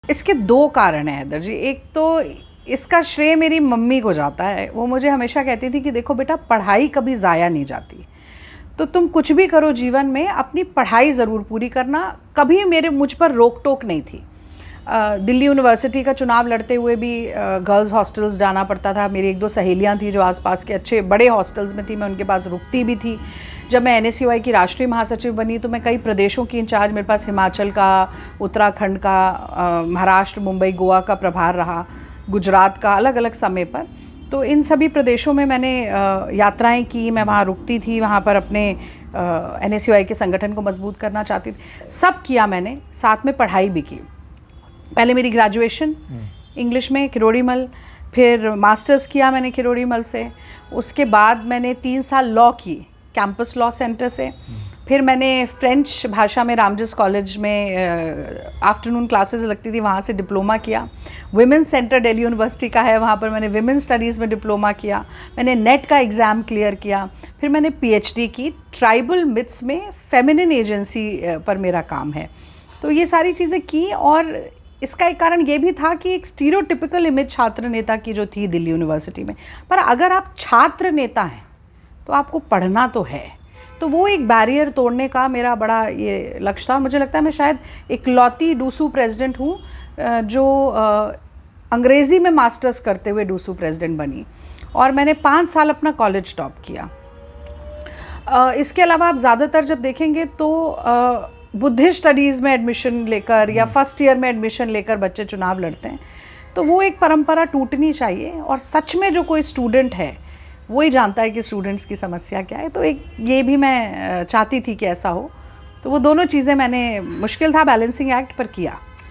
इसके दो कारण हैं हैदर जी। एक तो इसका श्रेय मेरी मम्मी को जाता है। वो मुझे हमेशा कहती थी कि देखो बेटा, पढ़ाई कभी ज़ाया नहीं जाती, तो तुम कुछ भी करो जीवन में, अपनी पढ़ाई ज़रूर पूरी करना। कभी मुझ पर रोक टोक नहीं थी। दिल्ली यूनिवर्सिटी का चुनाव लड़ते हुए भी गर्ल्स हॉस्टल्स जाना पड़ता था। मेरी एक दो सहेलियां थी जो आसपास के अच्छे बड़े हॉस्टल्स में थी, मैं उनके पास रुकती भी थी। जब मैं NSUI की राष्ट्रीय महासचिव बनी तो मैं कई प्रदेशों की इंचार्ज, मेरे पास हिमाचल का, उत्तराखंड का, महाराष्ट्र, मुंबई, गोवा का प्रभार रहा, गुजरात का, अलग अलग समय पर। तो इन सभी प्रदेशों में मैंने यात्राएं की, मैं वहाँ रुकती थी, वहाँ पर अपने NSUI के संगठन को मजबूत करना चाहती थी। सब किया मैंने, साथ में पढ़ाई भी की। पहले मेरी ग्रेजुएशन इंग्लिश में किरोड़ीमल, फिर मास्टर्स किया मैंने किरोड़ीमल से। उसके बाद मैंने 3 साल लॉ की कैंपस लॉ सेंटर से। फिर मैंने फ्रेंच भाषा में रामजस कॉलेज में आफ्टरनून क्लासेस लगती थी, वहाँ से डिप्लोमा किया। विमेंस सेंटर दिल्ली यूनिवर्सिटी का है, वहाँ पर मैंने विमेंस स्टडीज़ में डिप्लोमा किया। मैंने नेट का एग्ज़ाम क्लियर किया। फिर मैंने PhD की ट्राइबल मिथ्स में, फेमिनिन एजेंसी पर मेरा काम है। तो ये सारी चीज़ें की, और इसका एक कारण ये भी था कि एक स्टीरियोटिपिकल इमेज छात्र नेता की जो थी दिल्ली यूनिवर्सिटी में। पर अगर आप छात्र नेता हैं तो आपको पढ़ना तो है। तो वो एक बैरियर तोड़ने का मेरा बड़ा ये लक्ष्य था। मुझे लगता है मैं शायद इकलौती डूसू प्रेसिडेंट हूँ जो अंग्रेज़ी में मास्टर्स करते हुए डूसू प्रेसिडेंट बनी, और मैंने 5 साल अपना कॉलेज टॉप किया। इसके अलावा आप ज़्यादातर जब देखेंगे तो बुद्धिस्ट स्टडीज़ में एडमिशन लेकर या फर्स्ट ईयर में एडमिशन लेकर बच्चे चुनाव लड़ते हैं। तो वो एक परंपरा टूटनी चाहिए, और सच में जो कोई स्टूडेंट है वो ही जानता है कि स्टूडेंट्स की समस्या क्या है। तो एक ये भी मैं चाहती थी कि ऐसा हो। तो वो दोनों चीज़ें मैंने, मुश्किल था बैलेंसिंग एक्ट, पर किया।